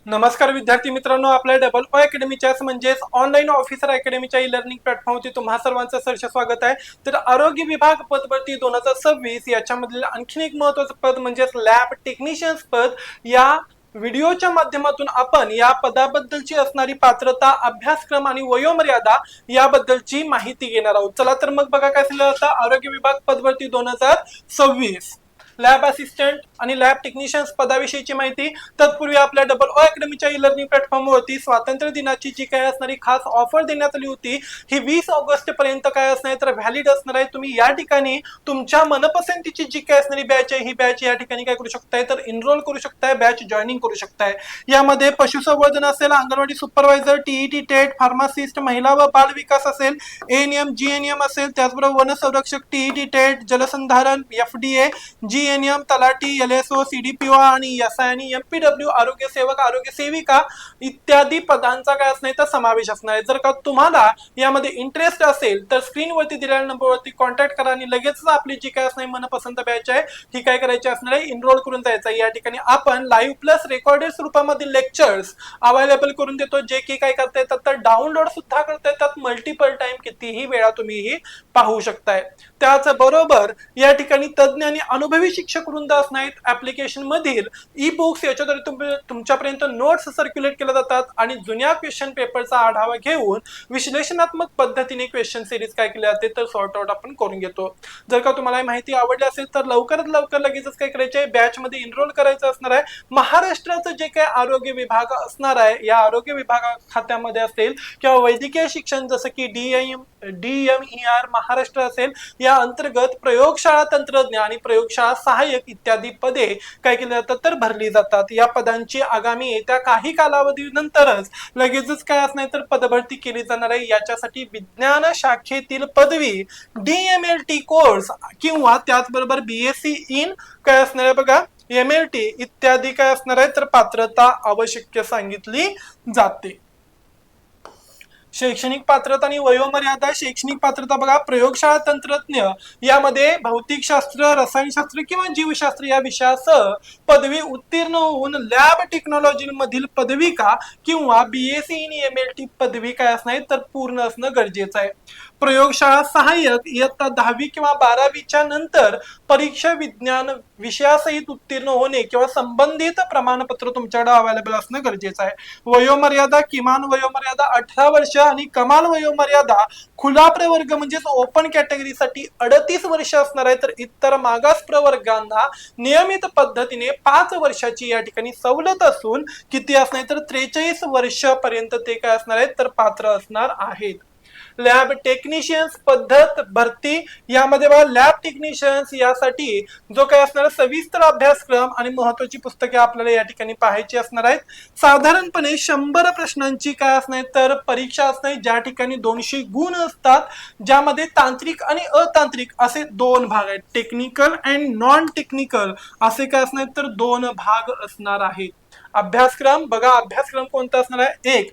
नमस्कार विद्यार्थी मित्रांनो, आपल्या डबल ओ अकॅडमीच्या म्हणजेच ऑनलाईन ऑफिसर अकॅडमीच्या ई लर्निंग प्लॅटफॉर्मवरती तुम्हा सर्वांचं सहर्ष स्वागत आहे. तर आरोग्य विभाग पदभरती 2026 याच्यामधील आणखीन एक महत्वाचं पद म्हणजेच लॅब टेक्निशियन्स पद. या व्हिडिओच्या माध्यमातून आपण या पदाबद्दलची असणारी पात्रता, अभ्यासक्रम आणि वयोमर्यादा याबद्दलची माहिती घेणार आहोत. चला तर मग बघा काय झालं. आता आरोग्य विभाग पदभरती 2026 लॅब असिस्टंट आणि लॅब टेक्निशियन्स पदाविषयीची माहिती. तत्पूर्वी आपल्या डबल ओ अकॅडमीच्या ई लर्निंग प्लॅटफॉर्मवरती स्वातंत्र्य दिनाची जी काय असणारी खास ऑफर देण्यात आली होती, ही 20 ऑगस्ट पर्यंत काय असणार तर व्हॅलिड असणार आहे. तुम्ही या ठिकाणी तुमच्या मनपसंतीची जी काय असणारी बॅच आहे, ही बॅच या ठिकाणी काय करू शकताय तर इनरोल करू शकताय, बॅच जॉईनिंग करू शकताय. यामध्ये पशुसंवर्धन असेल, anganwadi supervisor, TET TET, pharmacist, महिला व बाल विकास असेल, एएनएम जीएनएम असेल, त्याचबरोबर वन संरक्षक, टीईटी टेट, जलसंधारण, एफडीए, जीएनएम, तलाठी, एलएसओ, सीडीपीओ आणि एसआय आणि एमपीडब्ल्यू, आरोग्य सेवक, आरोग्य सेविका इत्यादी पदांचा काय असणार तर समावेश असणार आहे. जर का तुम्हाला यामध्ये इंटरेस्ट असेल तर स्क्रीनवरती दिलेल्या नंबरवरती कॉन्टॅक्ट करा आणि लगेच आपली जी काय असणार मनपसंत बॅच आहे ही काय करायची असणार आहे, इनरोल करून जायचं आहे. या ठिकाणी आपण लाईव्ह प्लस रेकॉर्डेड स्वरूपामध्ये लेक्चर्स अवेलेबल करून देतो, जे की काय करता येतात तर डाउनलोड सुद्धा करता येतात. मल्टिपल टाइम कितीही वेळा तुम्ही ही पाहू शकताय. त्याचबरोबर या ठिकाणी तज्ञ आणि अनुभवी शिक्षक वृंद असणार. ऍप्लिकेशन मधील ई बुक्स याच्याद्वारे तुमच्यापर्यंत नोट्स सर्क्युलेट केल्या जातात आणि जुन्या क्वेश्चन पेपरचा आढावा घेऊन विश्लेषणात्मक पद्धतीने क्वेश्चन सिरीज काय केले जाते तर सॉर्ट आउट आपण करून घेतो. जर का तुम्हाला माहिती आवडली असेल तर लवकरात लवकर लगेचच काय करायचे आहे, बॅच मध्ये इनरोल करायचं असणार आहे. महाराष्ट्राचं जे काय आरोग्य विभाग असणार आहे, या आरोग्य विभाग खात्यामध्ये असेल किंवा वैद्यकीय शिक्षण जसं की डीएमईआर महाराष्ट्र असेल, या अंतर्गत प्रयोगशाळा तंत्रज्ञ आणि प्रयोगशाळा सहाय्यक इत्यादी पदे काय केली जातात तर भरली जातात. या पदांची आगामी येत्या काही कालावधीनंतरच लगेचच काय असणार तर पदभरती केली जाणार आहे. याच्यासाठी विज्ञान शाखेतील पदवी, डीएमएलटी कोर्स किंवा त्याचबरोबर बीएससी इन काय असणार आहे बघा एमएलटी इत्यादी काय असणार आहे तर पात्रता आवश्यक सांगितली जाते. शैक्षणिक पात्रता आणि वयोमर्यादा. शैक्षणिक पात्रता बघा, प्रयोगशाळा तंत्रज्ञ यामध्ये भौतिकशास्त्र, रसायनशास्त्र किंवा जीवशास्त्र या विषयासह पदवी उत्तीर्ण होऊन लॅब टेक्नॉलॉजी मधील पदविका किंवा बीएससी इन एमएलटी पदवी काय असणार तर पूर्ण असणं गरजेचं आहे. प्रयोगशाळा सहाय्यक इयत्ता 10वी किंवा 12वीच्या नंतर परीक्षा विज्ञान विषयासहित उत्तीर्ण होणे किंवा संबंधित प्रमाणपत्र तुमच्याकडे अवेलेबल असणं गरजेचं आहे. वयोमर्यादा, किमान वयोमर्यादा 18 वर्ष आणि कमाल वयोमर्यादा खुला प्रवर्ग म्हणजेच ओपन कॅटेगरीसाठी 38 वर्ष असणार आहे. तर इतर मागास प्रवर्गांना नियमित पद्धतीने 5 वर्षाची या ठिकाणी सवलत असून किती असणार तर 43 वर्षापर्यंत ते काय असणार आहेत तर पात्र असणार आहेत. लॅब टेक्निशियन्स पद्धत भरती. यामध्ये बघा लॅब टेक्निशियन्स यासाठी जो काय असणार सविस्तर अभ्यासक्रम आणि महत्वाची पुस्तके आपल्याला या ठिकाणी पाहायची असणार आहेत. साधारणपणे 100 प्रश्नांची काय असणार तर परीक्षा असणार, ज्या ठिकाणी 200 गुण असतात, ज्यामध्ये तांत्रिक आणि अतांत्रिक असे 2 भाग आहेत. टेक्निकल अँड नॉन टेक्निकल असे काय असणार तर 2 भाग असणार आहेत. अभ्यासक्रम बघा, अभ्यासक्रम कोणता असणार आहे, एक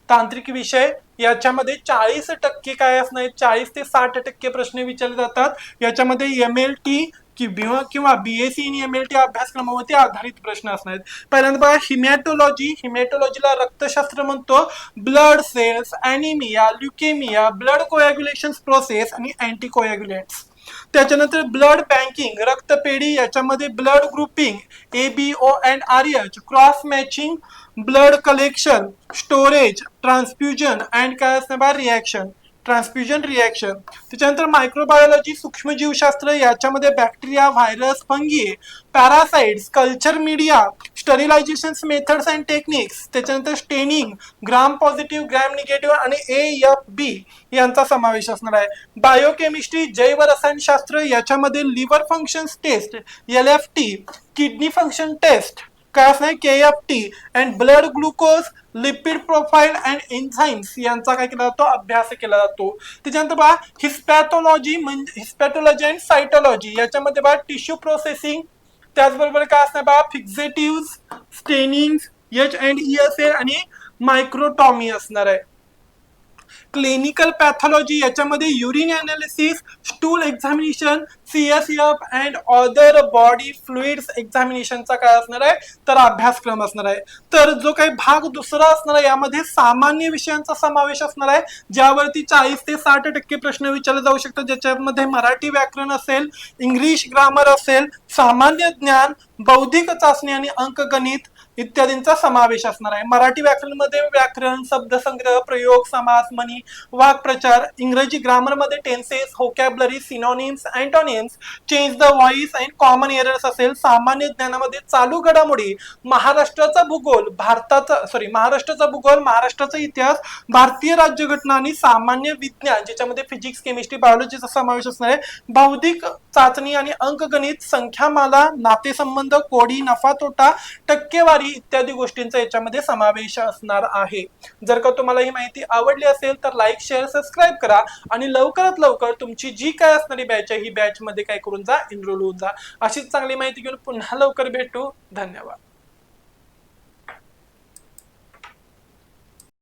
तांत्रिक विषय याच्यामध्ये 40% काय असणार, 40 ते 60% प्रश्न विचारले जातात. याच्यामध्ये एमएलटी किंवा बीएससी इन एमएलटी अभ्यासक्रमावरती आधारित प्रश्न असणार आहेत. पहिल्यांदा बघा हिमॅटोलॉजीला रक्तशास्त्र म्हणतो. Blood cells, anaemia, leukaemia, blood coagulation process आणि अँटी कोॲग्युलेंट्स. त्याच्यानंतर ब्लड बँकिंग रक्तपेढी, याच्यामध्ये blood grouping ABO and RH, cross matching, blood collection, storage, transfusion reaction. त्याच्यानंतर मायक्रोबायोलॉजी सूक्ष्मजीवशास्त्र, याच्यामध्ये bacteria, virus, fungi, parasites, culture media, sterilisation methods and techniques. त्याच्यानंतर staining, gram positive, gram negative आणि AFB यांचा समावेश असणार आहे. बायोकेमिस्ट्री, जैव रसायनशास्त्र, याच्यामध्ये liver function test LFT, kidney function test काय असणार KFT and blood glucose, lipid profile and enzymes यांचा काय केला जातो अभ्यास केला जातो. त्याच्यानंतर बघा हिस्पॅटॉलॉजी अँड सायटॉलॉजी, याच्यामध्ये बघा टिश्यू प्रोसेसिंग, त्याचबरोबर काय असणार बघा फिक्सेटिव्ह, स्टेनिंग, H&E असेल आणि मायक्रोटॉमी असणार आहे. क्लिनिकल पॅथॉलॉजी याच्यामध्ये urine analysis, stool examination, CSF and other body fluids एक्झामिनेशनचा काय असणार आहे तर अभ्यासक्रम असणार आहे. तर जो काही भाग दुसरा असणार आहे यामध्ये सामान्य विषयांचा समावेश असणार आहे, ज्यावरती 40 ते 60% प्रश्न विचारले जाऊ शकतात, ज्याच्यामध्ये मराठी व्याकरण असेल, इंग्लिश ग्रामर असेल, सामान्य ज्ञान, बौद्धिक चाचणी आणि अंकगणित इत्यादींचा समावेश असणार आहे. मराठी व्याकरणमध्ये व्याकरण, शब्दसंग्रह, प्रयोग, समास, म्हणी, वाक्प्रचार. इंग्रजी ग्रामर मध्ये tenses, vocabulary, synonyms, antonyms, change the voice and common errors असेल. सामान्य ज्ञानामध्ये चालू घडामोडी, महाराष्ट्राचा भूगोल, महाराष्ट्राचा भूगोल, महाराष्ट्राचा इतिहास, भारतीय राज्यघटना आणि सामान्य विज्ञान, ज्याच्यामध्ये फिजिक्स, केमिस्ट्री, बायोलॉजीचा समावेश असणार आहे. बौद्धिक चाचणी आणि अंकगणित, संख्यामाला, नातेसंबंध, कोडी, नफा तोटा, टक्केवारी इत्यादी गोष्टींचा याच्यामध्ये समावेश असणार आहे. जर का तुम्हाला ही माहिती आवडली असेल तर लाईक, शेअर, सबस्क्राईब करा आणि लवकरात लवकर तुमची जी काय असणारी बॅच आहे ही बॅच मध्ये काय करून जा, एनरोल होऊन जा. अशीच चांगली माहिती घेऊन पुन्हा लवकर भेटू. धन्यवाद.